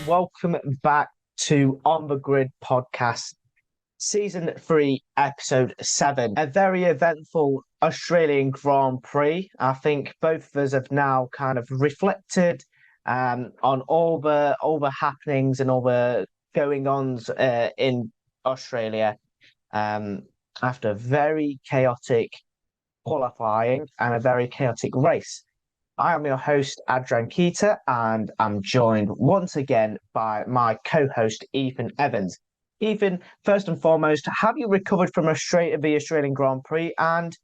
welcome back to On the Grid Podcast, Season 3, Episode 7. A very eventful Australian Grand Prix. I think both of us have now kind of reflected on all the happenings and all the going-ons in Australia after a very chaotic qualifying and a very chaotic race. I am your host, Adrian Kita, and I'm joined once again by my co-host, Ethan Evans. Ethan, first and foremost, have you recovered from the Australian Grand Prix? And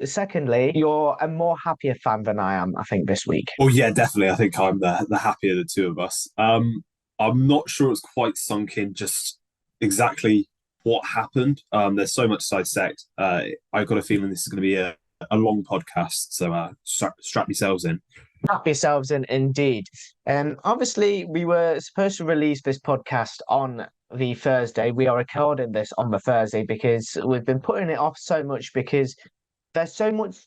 secondly, you're a more happier fan than I am, I think, this week. Well, yeah, definitely. I think I'm the happier of the two of us. I'm not sure it's quite sunk in just exactly what happened. There's so much to dissect. I've got a feeling this is going to be a long podcast, so strap yourselves in. Strap yourselves in, indeed. Obviously, we were supposed to release this podcast on the Thursday. We are recording this on the Thursday because we've been putting it off so much because there's so much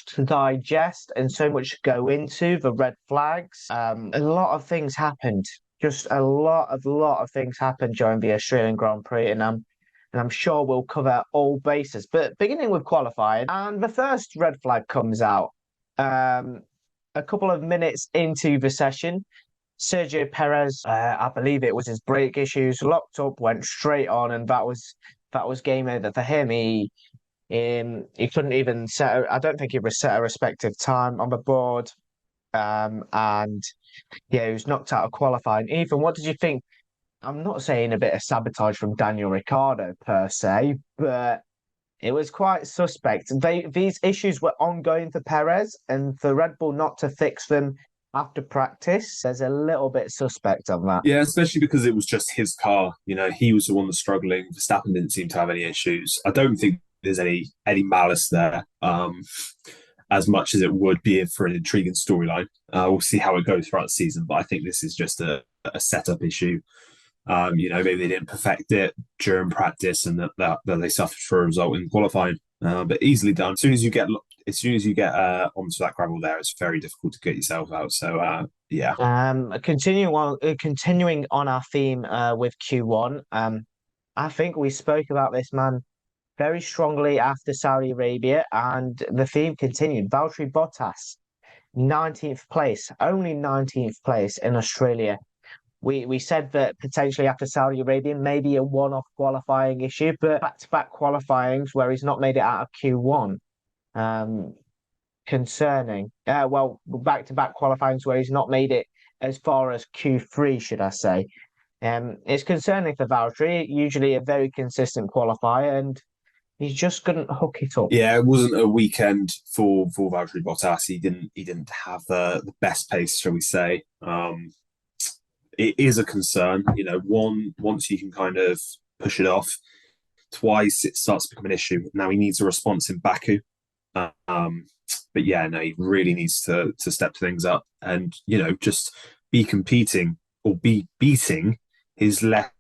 to digest and so much to go into the red flags. A lot of things happened. Just a lot of things happened during the Australian Grand Prix, and I'm sure we'll cover all bases. But beginning with qualifying, and the first red flag comes out a couple of minutes into the session. Sergio Perez, I believe it was his brake issues, locked up, went straight on, and that was game over for him. He couldn't even set. I don't think he was set a respective time on the board, and yeah, he was knocked out of qualifying. Ethan, what did you think? I'm not saying a bit of sabotage from Daniel Ricciardo per se, but it was quite suspect. These issues were ongoing for Perez, and for Red Bull not to fix them after practice, there's a little bit suspect on that. Yeah, especially because it was just his car. You know, he was the one that's struggling. Verstappen didn't seem to have any issues. I don't think there's any malice there, as much as it would be for an intriguing storyline. We'll see how it goes throughout the season, but I think this is just a setup issue. Maybe they didn't perfect it during practice, and that they suffered for a result in qualifying. But easily done. As soon as you get onto that gravel there, it's very difficult to get yourself out. So yeah. Continuing on our theme with Q1. I think we spoke about this man very strongly after Saudi Arabia, and the theme continued. Valtteri Bottas, 19th place, only 19th place in Australia. We said that potentially after Saudi Arabia, maybe a one-off qualifying issue, but back-to-back qualifyings where he's not made it out of Q1. Concerning. Back-to-back qualifyings where he's not made it as far as Q3, should I say. It's concerning for Valtteri, usually a very consistent qualifier, and he just couldn't hook it up. Yeah, it wasn't a weekend for Valtteri Bottas. He didn't have the best pace, shall we say. It is a concern, once you can kind of push it off, twice it starts to become an issue. Now he needs a response in Baku. But yeah, no, he really needs to step things up and, just be competing or be beating his less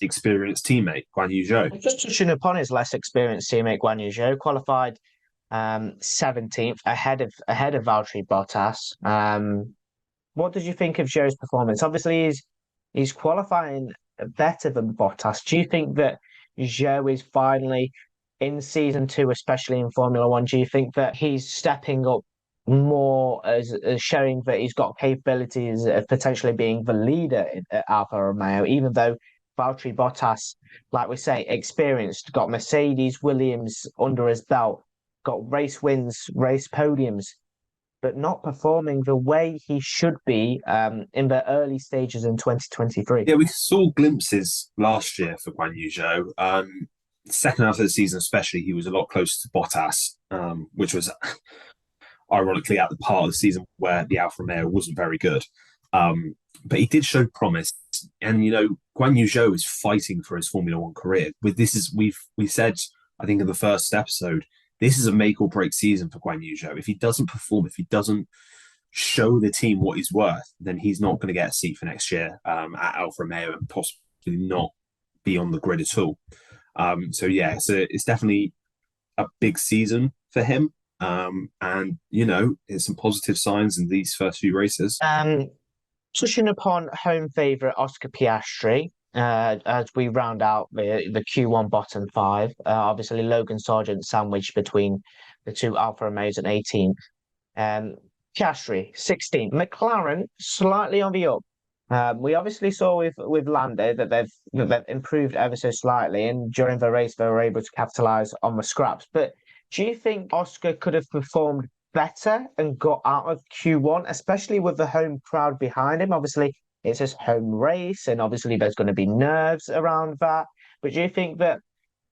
experienced teammate, Guan Yu Zhou. Just touching upon his less experienced teammate, Guan Yu Zhou, qualified 17th ahead of Valtteri Bottas. What did you think of Zhou's performance? Obviously, he's qualifying better than Bottas. Do you think that Zhou is finally in season 2, especially in Formula One? Do you think that he's stepping up more as showing that he's got capabilities of potentially being the leader at Alfa Romeo, even though Valtteri Bottas, like we say, experienced, got Mercedes, Williams under his belt, got race wins, race podiums, but not performing the way he should be in the early stages in 2023. Yeah, we saw glimpses last year for Guan Yu Zhou. Second half of the season especially, he was a lot closer to Bottas, which was ironically at the part of the season where the Alfa Romeo wasn't very good. But he did show promise. And, Guan Yu Zhou is fighting for his Formula One career. We said, I think in the first episode, this is a make or break season for Guan Yu Zhou. If he doesn't perform, if he doesn't show the team what he's worth, then he's not going to get a seat for next year at Alfa Romeo and possibly not be on the grid at all. So it's definitely a big season for him. And, there's some positive signs in these first few races. Touching upon home favourite Oscar Piastri, as we round out the Q1 bottom five, obviously Logan Sargent sandwiched between the two Alfa Romeos and 18. Piastri, 16. McLaren, slightly on the up. We obviously saw with Lando that they've improved ever so slightly, and during the race they were able to capitalise on the scraps. But do you think Oscar could have performed better and got out of Q1, especially with the home crowd behind him? Obviously, it's his home race, and obviously there's going to be nerves around that. But do you think that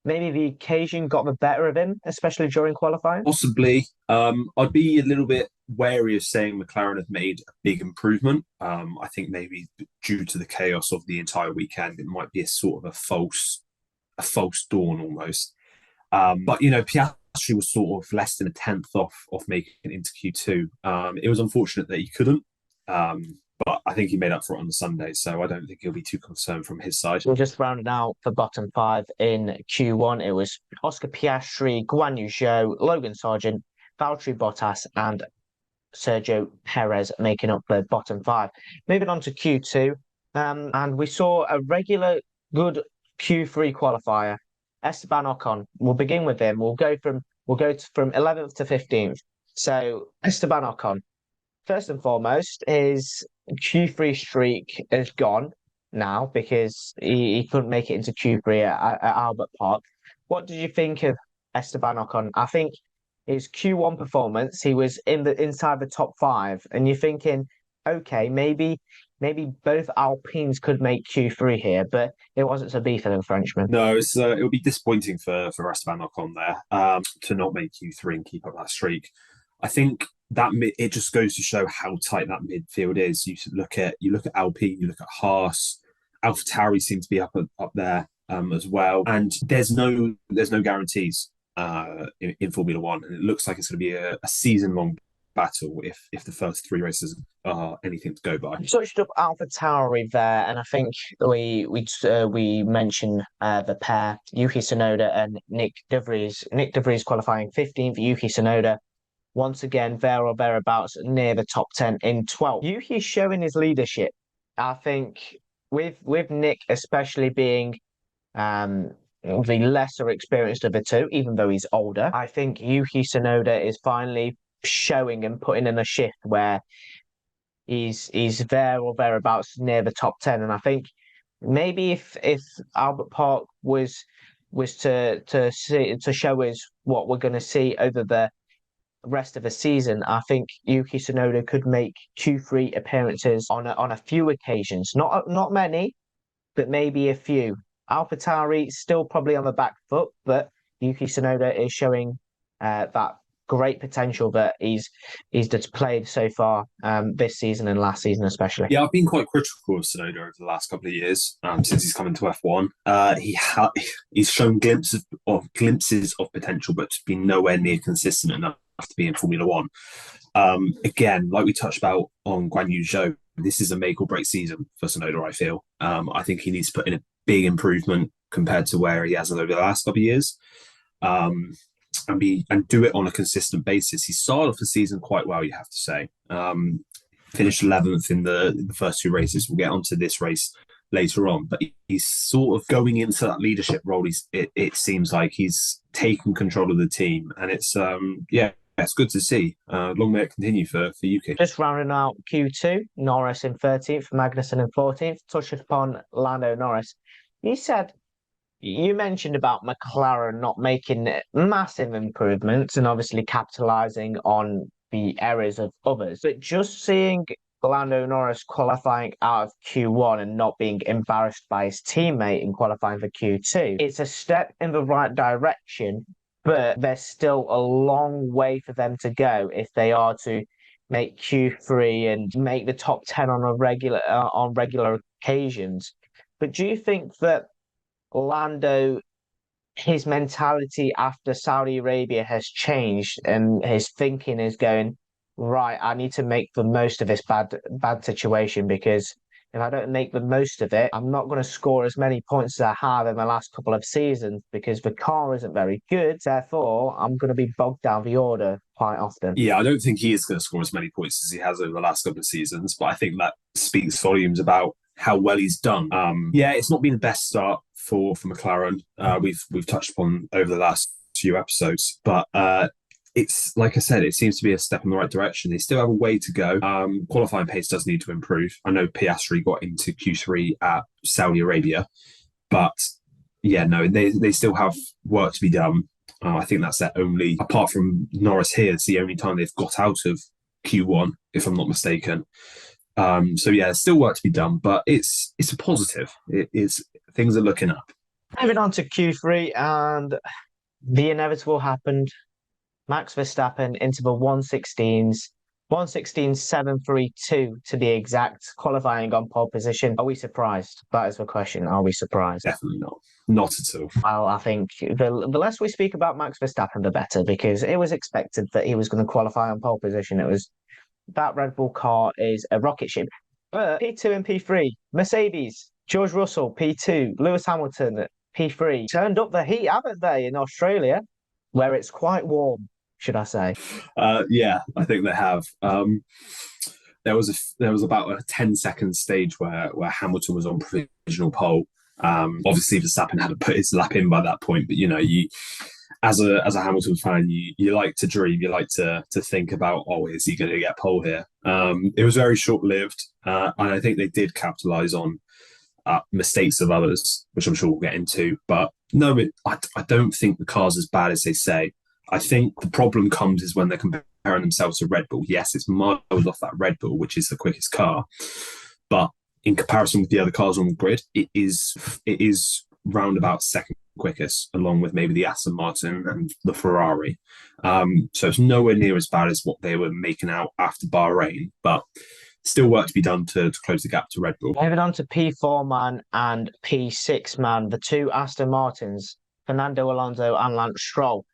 maybe the occasion got the better of him, especially during qualifying? Possibly. I'd be a little bit wary of saying McLaren have made a big improvement. I think maybe due to the chaos of the entire weekend, it might be a sort of a false dawn almost. But Piastri was sort of less than a tenth off making it into Q2. It was unfortunate that he couldn't. But I think he made up for it on the Sunday, so I don't think he'll be too concerned from his side. We're just rounding out the bottom five in Q1. It was Oscar Piastri, Guan Yu Zhou, Logan Sargent, Valtteri Bottas, and Sergio Perez making up the bottom five. Moving on to Q2, and we saw a regular good Q3 qualifier, Esteban Ocon. We'll begin with him. We'll go from 11th to 15th. So Esteban Ocon, first and foremost, his Q3 streak is gone now because he couldn't make it into Q3 at Albert Park. What did you think of Esteban Ocon? I think his Q1 performance, he was inside the top five, and you're thinking, okay, maybe both Alpines could make Q3 here, but it wasn't to be for the Frenchman. No, it'll be disappointing for Esteban Ocon there to not make Q3 and keep up that streak. I think that it just goes to show how tight that midfield is. You look at Alpine, you look at Haas, AlphaTauri seem to be up there as well, and there's no guarantees in Formula One, and it looks like it's going to be a season-long battle if the first three races are anything to go by. You touched up AlphaTauri there, and I think we mentioned the pair Yuki Tsunoda and Nick De Vries. Nick De Vries qualifying 15th, Yuki Tsunoda once again there or thereabouts near the top 10 in 12th. Yuki's showing his leadership. I think with Nick especially being the lesser experienced of the two, even though he's older, I think Yuki Tsunoda is finally showing and putting in a shift where he's there or thereabouts near the top 10. And I think maybe if Albert Park was to show us what we're going to see over the rest of the season, I think Yuki Tsunoda could make Q3 appearances on a few occasions, not many, but maybe a few. AlphaTauri still probably on the back foot, but Yuki Tsunoda is showing that great potential that he's displayed so far this season and last season especially. Yeah, I've been quite critical of Tsunoda over the last couple of years since he's come into F1. He's shown glimpses of potential, but been nowhere near consistent enough to be in Formula One. Again, like we touched about on Guan Yu Zhou, this is a make or break season for Tsunoda, I feel. I think he needs to put in a big improvement compared to where he has over the last couple of years. And do it on a consistent basis. He started off the season quite well, you have to say. Finished 11th in the first two races. We'll get onto this race later on, but he's sort of going into that leadership role. It seems like he's taken control of the team, and it's it's good to see. Long may it continue for Yuki. Just rounding out Q2, Norris in 13th, Magnussen in 14th. Touched upon Lando Norris. You mentioned about McLaren not making massive improvements and obviously capitalising on the errors of others. But just seeing Lando Norris qualifying out of Q1 and not being embarrassed by his teammate in qualifying for Q2, it's a step in the right direction, but there's still a long way for them to go if they are to make Q3 and make the top 10 on regular occasions. But do you think that Lando, his mentality after Saudi Arabia has changed and his thinking is going, right, I need to make the most of this bad situation, because if I don't make the most of it, I'm not going to score as many points as I have in the last couple of seasons because the car isn't very good. Therefore, I'm going to be bogged down the order quite often. Yeah, I don't think he is going to score as many points as he has over the last couple of seasons, but I think that speaks volumes about how well he's done. Yeah, it's not been the best start for McLaren. We've touched upon over the last few episodes, but it's like I said, it seems to be a step in the right direction. They still have a way to go. Qualifying pace does need to improve. I know Piastri got into Q3 at Saudi Arabia, but yeah, no, they still have work to be done. I think that's their only, apart from Norris here, it's the only time they've got out of Q1, if I'm not mistaken. So yeah, there's still work to be done, but it's a positive. It is, things are looking up. Moving on to Q3, and the inevitable happened. Max Verstappen into the 116s, 116.732 to be exact, qualifying on pole position. Are we surprised? That is the question. Are we surprised? Definitely not. Not at all. Well, I think the less we speak about Max Verstappen, the better, because it was expected that he was going to qualify on pole position. It was that Red Bull car is a rocket ship. But P2 and P3, Mercedes, George Russell, P2, Lewis Hamilton, P3, turned up the heat, haven't they, in Australia, where it's quite warm, should I say? Yeah, I think they have. There was about a 10-second stage where Hamilton was on provisional pole. Obviously, Verstappen had to put his lap in by that point, but you as a Hamilton fan, you like to dream, you like to think about, oh, is he going to get pole here? It was very short lived, and I think they did capitalise on mistakes of others, which I'm sure we'll get into. But no, I don't think the car's as bad as they say. I think the problem comes is when they're comparing themselves to Red Bull. Yes, it's miles off that Red Bull, which is the quickest car, but in comparison with the other cars on the grid, it is round about second quickest, along with maybe the Aston Martin and the Ferrari. So it's nowhere near as bad as what they were making out after Bahrain, but still work to be done to close the gap to Red Bull. Moving on to P4 man and P6 man, the two Aston Martins, Fernando Alonso and Lance Stroll.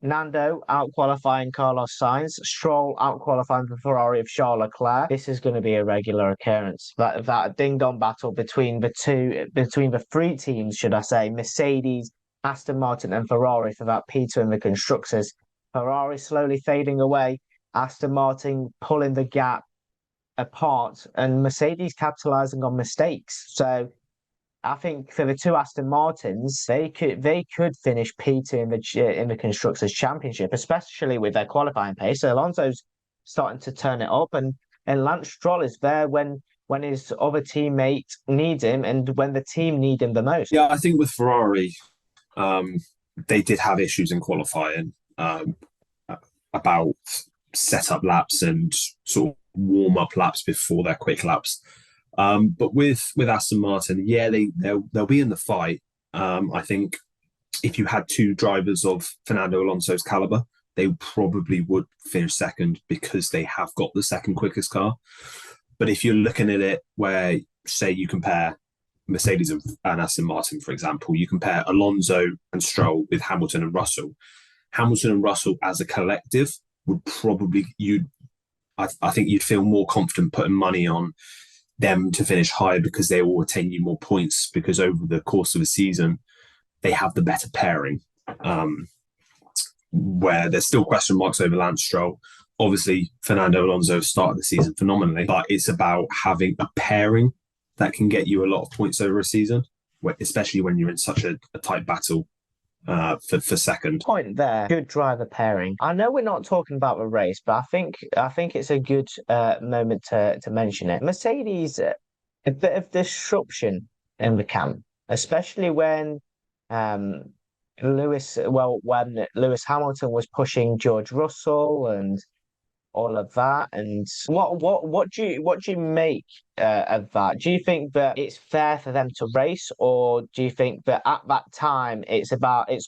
Nando out-qualifying Carlos Sainz, Stroll out-qualifying the Ferrari of Charles Leclerc. This is going to be a regular occurrence. That ding-dong battle between the three teams, should I say, Mercedes, Aston Martin and Ferrari for that P2 in the constructors. Ferrari slowly fading away, Aston Martin pulling the gap apart, and Mercedes capitalising on mistakes. So I think for the two Aston Martins, they could finish P2 in the Constructors' Championship, especially with their qualifying pace. So Alonso's starting to turn it up, and Lance Stroll is there when his other teammate needs him and when the team need him the most. Yeah, I think with Ferrari, they did have issues in qualifying about setup laps and sort of warm-up laps before their quick laps. But with Aston Martin, yeah, they'll be in the fight. I think if you had two drivers of Fernando Alonso's caliber, they probably would finish second because they have got the second quickest car. But if you're looking at it where, say, you compare Mercedes and Aston Martin, for example, you compare Alonso and Stroll with Hamilton and Russell. Hamilton and Russell as a collective would probably, I think you'd feel more confident putting money on them to finish higher because they will attain you more points because over the course of a season, they have the better pairing. Where there's still question marks over Lance Stroll. Obviously, Fernando Alonso started the season phenomenally, but it's about having a pairing that can get you a lot of points over a season, especially when you're in such a tight battle for second. Point there, good driver pairing. I know we're not talking about the race, but I think it's a good moment to mention it. Mercedes, a bit of disruption in the camp, especially when Lewis Hamilton was pushing George Russell and all of that. And what do you make of that? Do you think that it's fair for them to race, or do you think that at that time it's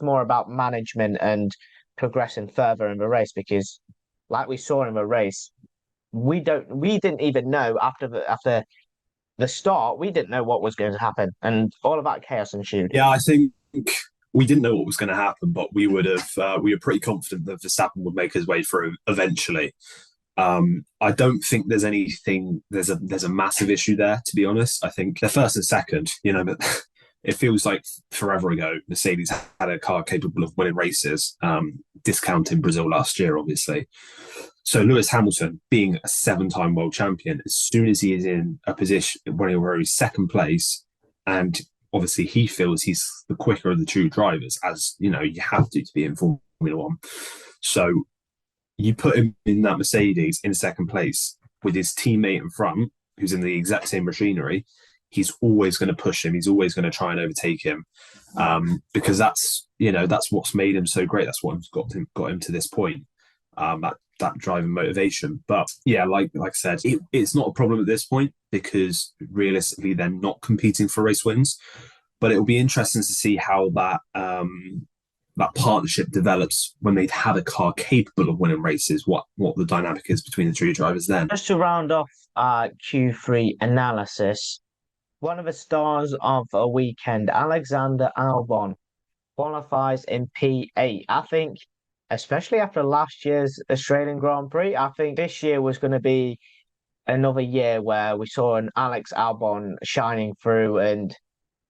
more about management and progressing further in the race? Because like we saw in the race, we didn't even know after the start, we didn't know what was going to happen, and all of that chaos ensued. Yeah, I think we didn't know what was going to happen, but we were pretty confident that Verstappen would make his way through eventually. I don't think there's a massive issue there, to be honest. I think they're first and second, but it feels like forever ago Mercedes had a car capable of winning races, discounting Brazil last year, obviously. So Lewis Hamilton, being a 7-time world champion, as soon as he is in a position where he's second place, and obviously he feels he's the quicker of the two drivers, as you know, you have to be in Formula One. So you put him in that Mercedes in second place with his teammate in front, who's in the exact same machinery. He's always going to push him. He's always going to try and overtake him, because that's what's made him so great. That's what's got him to this point. That driving motivation. But yeah, like I said, it's not a problem at this point because realistically they're not competing for race wins. But it'll be interesting to see how that partnership develops when they have a car capable of winning races. What the dynamic is between the two drivers then. Just to round off our Q3 analysis, one of the stars of a weekend, Alexander Albon, qualifies in P8. I think, especially after last year's Australian Grand Prix, I think this year was going to be another year where we saw an Alex Albon shining through, and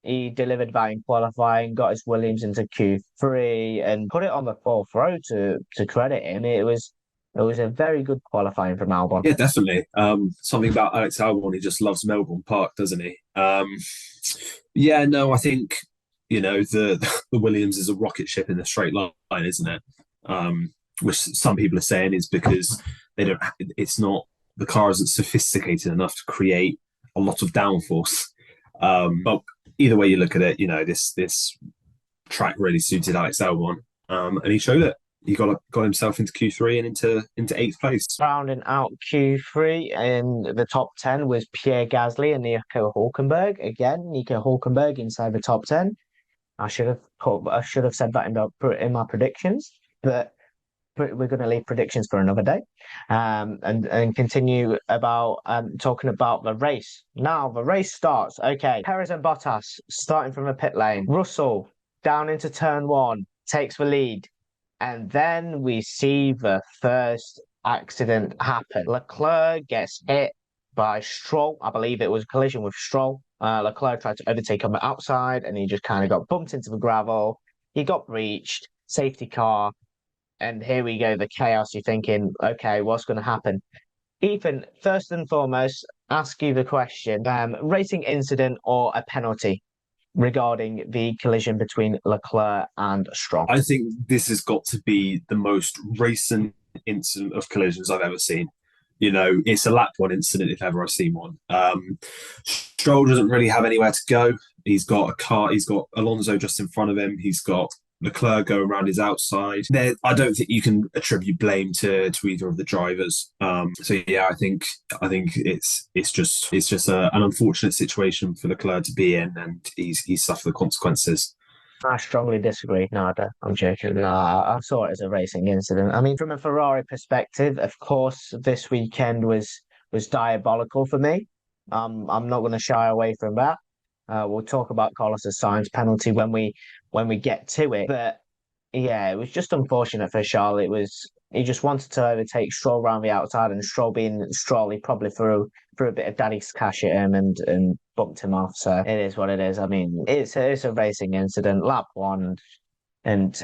he delivered that in qualifying, got his Williams into Q3 and put it on the fourth row to credit him. It was a very good qualifying from Albon. Yeah, definitely. Something about Alex Albon, he just loves Melbourne Park, doesn't he? I think, the Williams is a rocket ship in a straight line, isn't it? Which some people are saying is because the car isn't sophisticated enough to create a lot of downforce. But either way you look at it, this track really suited Alex Albon, and he showed it. He got himself into Q3 and into eighth place. Rounding out Q3 in the top 10 was Pierre Gasly and Nico Hülkenberg. Again, Nico Hülkenberg inside the top 10. I should have said that in my predictions, but we're going to leave predictions for another day, and continue about talking about the race. Now the race starts. Okay, Perez and Bottas starting from the pit lane. Russell down into turn 1 takes the lead, and then we see the first accident happen. Leclerc gets hit by Stroll. I believe it was a collision with Stroll. Leclerc tried to overtake on the outside, and he just kind of got bumped into the gravel. He got breached. Safety car. And here we go, the chaos. You're thinking, okay, what's going to happen? Ethan, first and foremost, ask you the question, racing incident or a penalty regarding the collision between Leclerc and Stroll? I think this has got to be the most recent incident of collisions I've ever seen. It's a lap 1 incident if ever I've seen one. Stroll doesn't really have anywhere to go. He's got a car. He's got Alonso just in front of him. He's got Leclerc go around his outside. I don't think you can attribute blame to either of the drivers. I think it's just an unfortunate situation for Leclerc to be in, and he's suffered the consequences. I strongly disagree. No, I'm joking. No, I saw it as a racing incident. I mean, from a Ferrari perspective, of course, this weekend was diabolical for me. I'm not going to shy away from that. We'll talk about Carlos Sainz's penalty when we get to it. But yeah, it was just unfortunate for Charles. He just wanted to overtake Stroll around the outside, and Stroll being Stroll, he probably threw a bit of daddy's cash at him and bumped him off. So it is what it is. I mean, it's a racing incident, lap 1, and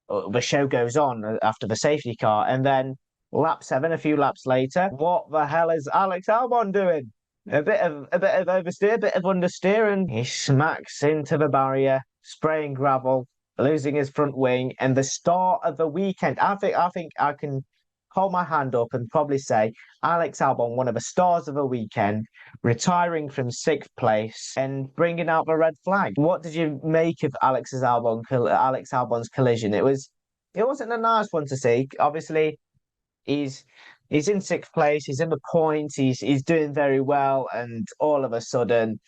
the show goes on after the safety car, and then lap 7, a few laps later, what the hell is Alex Albon doing? A bit of oversteer, a bit of understeer, and he smacks into the barrier, spraying gravel, losing his front wing, and the start of the weekend. I think I can hold my hand up and probably say Alex Albon, one of the stars of the weekend, retiring from 6th place and bringing out the red flag. What did you make of Alex Albon's collision? It wasn't a nice one to see. Obviously, he's in 6th place. He's in the points. He's doing very well, and all of a sudden,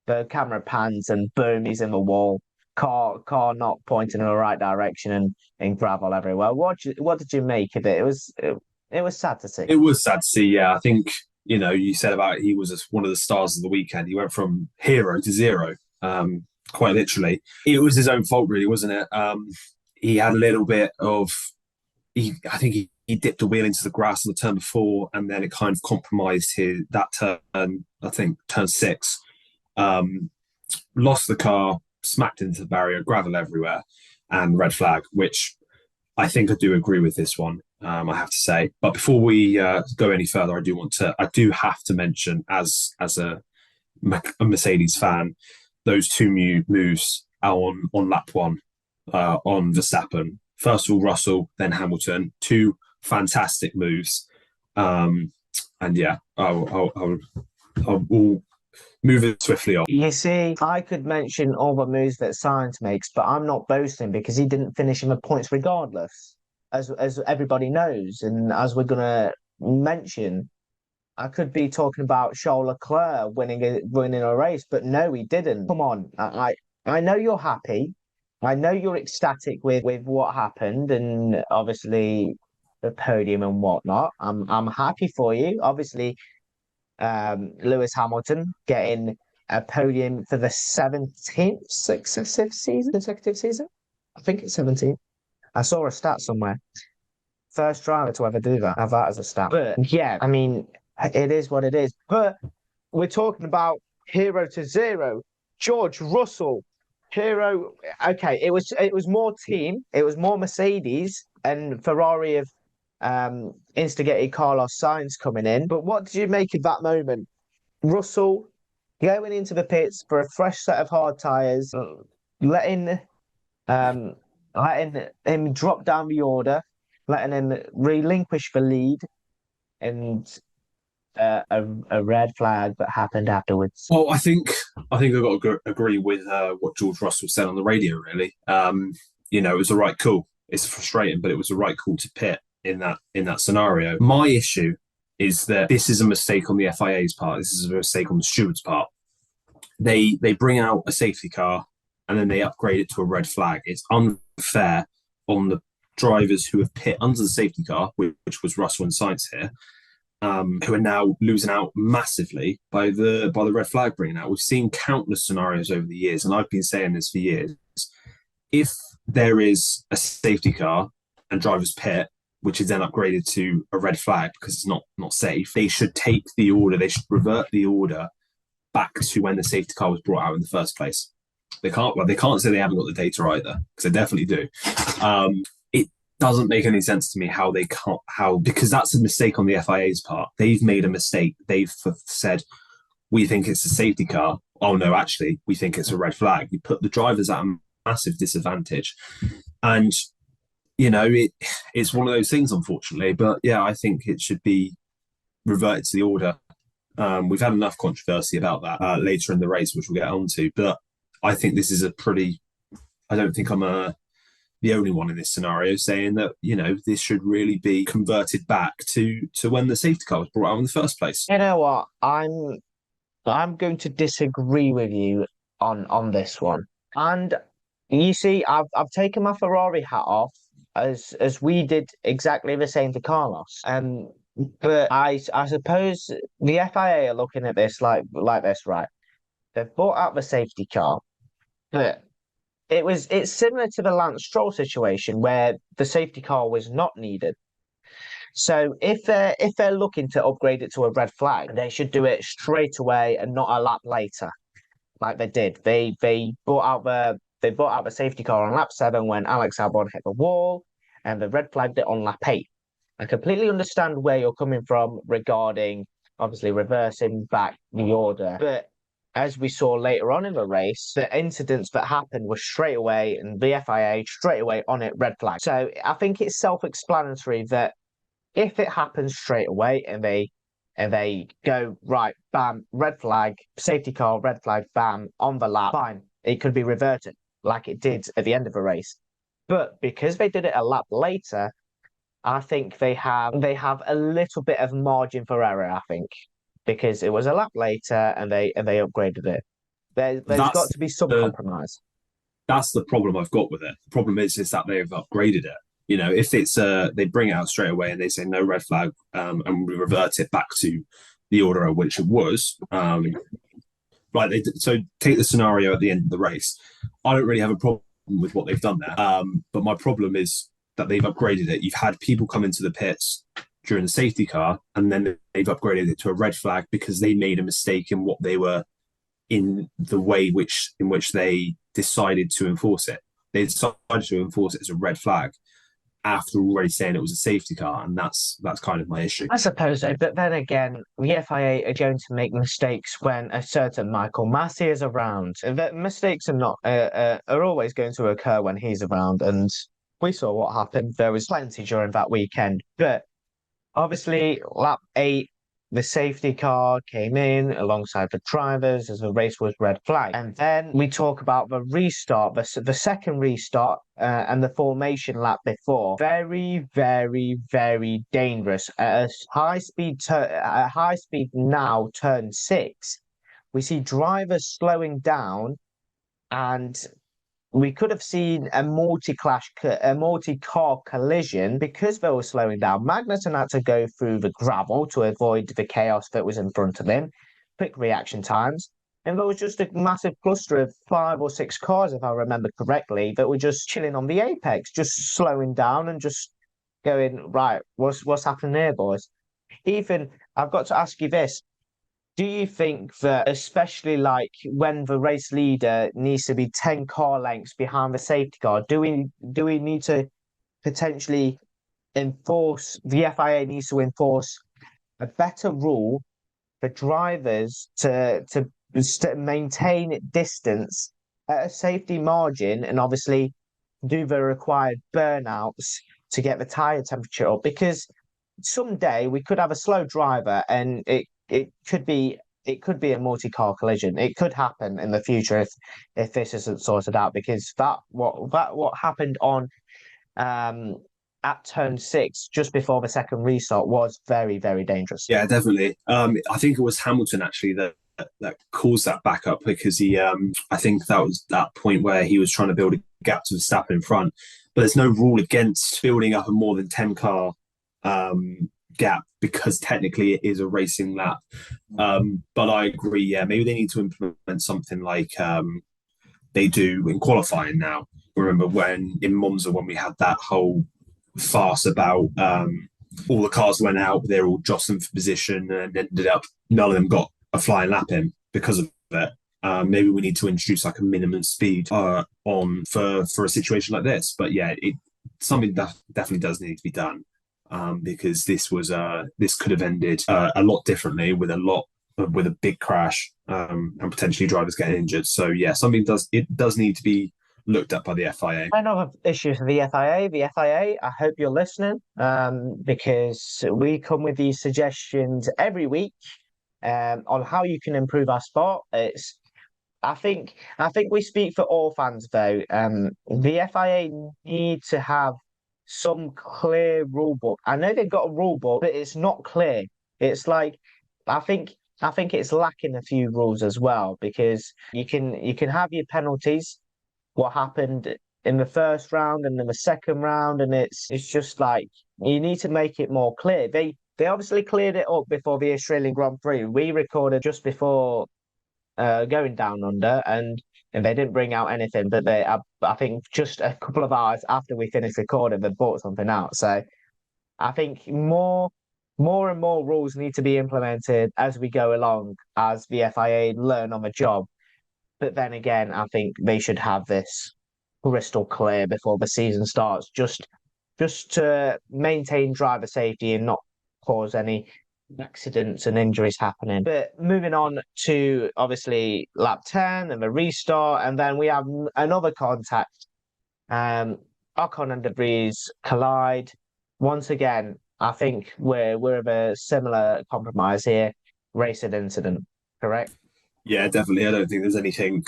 the camera pans and boom, he's in the wall. Car not pointing in the right direction, and in gravel everywhere. What did you make of it? It was sad to see. It was sad to see. Yeah, I think you said about he was one of the stars of the weekend. He went from hero to zero, quite literally. It was his own fault, really, wasn't it? He had a little bit of. I think he dipped a wheel into the grass on the turn before, and then it kind of compromised that turn. I think turn 6. Lost the car. smacked into the barrier, gravel everywhere, and red flag, which I think I do agree with this one. I have to say, but before we go any further, I do have to mention as a Mercedes fan, those two moves on lap one on Verstappen. First of all, Russell, then Hamilton. Two fantastic moves. And yeah, I'll move it swiftly on. You see, I could mention all the moves that Sainz makes, but I'm not boasting because he didn't finish in the points regardless, as everybody knows. And as we're going to mention, I could be talking about Charles Leclerc winning a race, but no, he didn't. Come on, I know you're happy. I know you're ecstatic with what happened, and obviously the podium and whatnot. I'm happy for you. Obviously, Lewis Hamilton getting a podium for the 17th consecutive season. I think it's 17th. I saw a stat somewhere. First driver to ever do that. Have that as a stat. But yeah, I mean, it is what it is. But we're talking about hero to zero. George Russell, hero. Okay, it was more team. It was more Mercedes, and Ferrari have instigated Carlos Sainz coming in. But what did you make of that moment? Russell going into the pits for a fresh set of hard tyres, letting him drop down the order, letting him relinquish the lead, and a red flag that happened afterwards. Well, I think I've got to agree with what George Russell said on the radio. Really, it was the right call. It's frustrating, but it was the right call to pit in that scenario. My issue is that this is a mistake on the FIA's part. This is a mistake on the steward's part. They bring out a safety car and then they upgrade it to a red flag. It's unfair on the drivers who have pit under the safety car, which was Russell and Sainz here, who are now losing out massively by the red flag bringing out. We've seen countless scenarios over the years, and I've been saying this for years. If there is a safety car and drivers pit, which is then upgraded to a red flag because it's not safe, they should take the order. They should revert the order back to when the safety car was brought out in the first place. They can't say they haven't got the data either, because they definitely do. It doesn't make any sense to me because that's a mistake on the FIA's part. They've made a mistake. They've said, we think it's a safety car. Oh no, actually, we think it's a red flag. You put the drivers at a massive disadvantage. And, it's one of those things, unfortunately. But yeah, I think it should be reverted to the order. We've had enough controversy about that later in the race, which we'll get onto. But I think this is I don't think I'm the only one in this scenario saying that, this should really be converted back to when the safety car was brought out in the first place. You know what? I'm going to disagree with you on this one. And you see, I've taken my Ferrari hat off as we did exactly the same to Carlos. But I suppose the FIA are looking at this like this, right? They've brought out the safety car, but it's similar to the Lance Stroll situation where the safety car was not needed. So if they're looking to upgrade it to a red flag, they should do it straight away and not a lap later, like they did. They brought out the safety car on lap 7 when Alex Albon hit the wall, and they red flagged it on lap 8. I completely understand where you're coming from regarding obviously reversing back the order, but as we saw later on in the race, the incidents that happened were straight away, and the FIA straight away on it red flag. So I think it's self-explanatory that if it happens straight away and they go right, bam, red flag, safety car, red flag, bam, on the lap, fine, it could be reverted like it did at the end of the race. But because they did it a lap later, I think they have a little bit of margin for error, I think, because it was a lap later and they upgraded it. There's got to be some compromise. That's the problem I've got with it. The problem is that they've upgraded it. If it's they bring it out straight away and they say no red flag, and we revert it back to the order at which it was. Right. So take the scenario at the end of the race. I don't really have a problem with what they've done there. But my problem is that they've upgraded it. You've had people come into the pits during the safety car, and then they've upgraded it to a red flag because they made a mistake in what they were in the way in which they decided to enforce it. They decided to enforce it as a red flag after already saying it was a safety car, and that's kind of my issue. I suppose so, but then again, the FIA are going to make mistakes when a certain Michael Massey is around. The mistakes are not are always going to occur when he's around, and we saw what happened. There was plenty during that weekend, but obviously, lap 8, the safety car came in alongside the drivers as the race was red flag. And then we talk about the restart, the second restart and the formation lap before. Very, very, very dangerous. At a high speed now, turn 6, we see drivers slowing down, and we could have seen a multi-car collision because they were slowing down. Magnussen had to go through the gravel to avoid the chaos that was in front of him. Quick reaction times. And there was just a massive cluster of 5 or 6 cars, if I remember correctly, that were just chilling on the apex, just slowing down and just going, right, what's happening here, boys? Ethan, I've got to ask you this. Do you think that, especially like when the race leader needs to be 10 car lengths behind the safety car, do we need to potentially the FIA needs to enforce a better rule for drivers to maintain distance at a safety margin, and obviously do the required burnouts to get the tyre temperature up? Because someday we could have a slow driver and it could be a multi-car collision. It could happen in the future if this isn't sorted out, because what happened on at turn 6 just before the second restart was very, very dangerous. Yeah, definitely. I think it was Hamilton actually that caused that backup, because he I think that was that point where he was trying to build a gap to Verstappen in front, but there's no rule against building up a more than 10 car gap, because technically it is a racing lap. But I agree, yeah, maybe they need to implement something like they do in qualifying now. Remember when in Monza, when we had that whole farce about all the cars went out, they're all jostling for position, and ended up none of them got a flying lap in because of it. Maybe we need to introduce like a minimum speed on for a situation like this. But yeah, something that definitely does need to be done. Because this could have ended a lot differently with a big crash and potentially drivers getting injured. So yeah, it does need to be looked at by the FIA. I know of issues with the FIA. The FIA, I hope you're listening, because we come with these suggestions every week on how you can improve our sport. I think we speak for all fans though. The FIA need to have some clear rule book. I know they've got a rule book, but it's not clear. It's like I think it's lacking a few rules as well, because you can have your penalties. What happened in the first round and in the second round, and it's just like you need to make it more clear. They obviously cleared it up before the Australian Grand Prix. We recorded just before going down under, and they didn't bring out anything, but I think just a couple of hours after we finished recording, they brought something out. So I think more and more rules need to be implemented as we go along, as the FIA learn on the job. But then again, I think they should have this crystal clear before the season starts, just to maintain driver safety and not cause any accidents and injuries happening. But moving on to obviously lap 10 and the restart, and then we have another contact. Ocon and De Vries collide once again. I think we're of a similar compromise here. Racing incident, correct? Yeah, definitely. I don't think there's anything.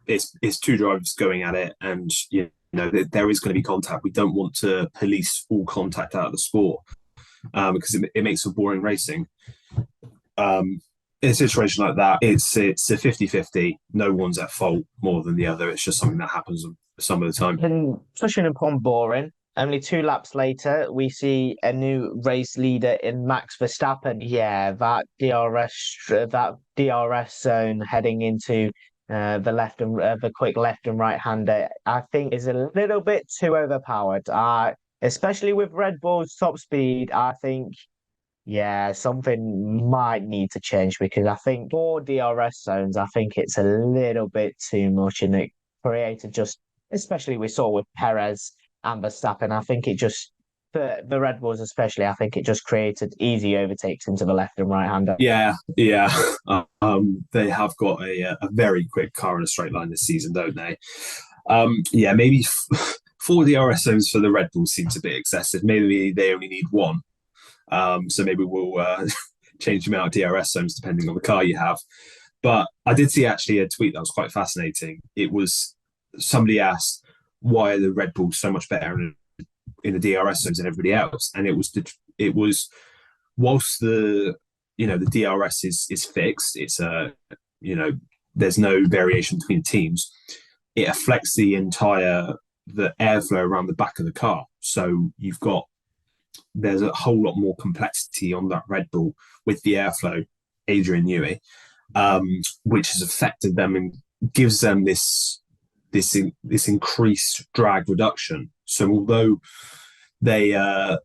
It's two drivers going at it, and there is going to be contact. We don't want to police all contact out of the sport, because it makes for boring racing. In a situation like that, it's a 50-50. No one's at fault more than the other. It's just something that happens some of the time. And touching upon boring, only 2 laps later, we see a new race leader in Max Verstappen. Yeah, that DRS zone heading into the quick left and right hander, I think is a little bit too overpowered. Especially with Red Bull's top speed, I think Yeah, something might need to change because I think for DRS zones, I think it's a little bit too much and it created just, especially we saw with Perez and Verstappen, I think it just, for the Red Bulls especially, I think it just created easy overtakes into the left and right hander. Yeah. They have got a very quick car in a straight line this season, don't they? Yeah, maybe four DRS zones for the Red Bulls seems a bit excessive. Maybe they only need one. So maybe we'll change the amount of DRS zones depending on the car you have. But I did see actually a tweet that was quite fascinating. It was somebody asked why are the Red Bulls so much better in the DRS zones than everybody else, and it was whilst the DRS is fixed, it's there's no variation between teams. It affects the airflow around the back of the car. So there's a whole lot more complexity on that Red Bull with the airflow, Adrian Newey, which has affected them and gives them this increased drag reduction. So although they have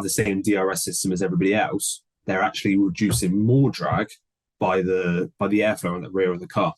the same DRS system as everybody else, they're actually reducing more drag by the airflow in the rear of the car.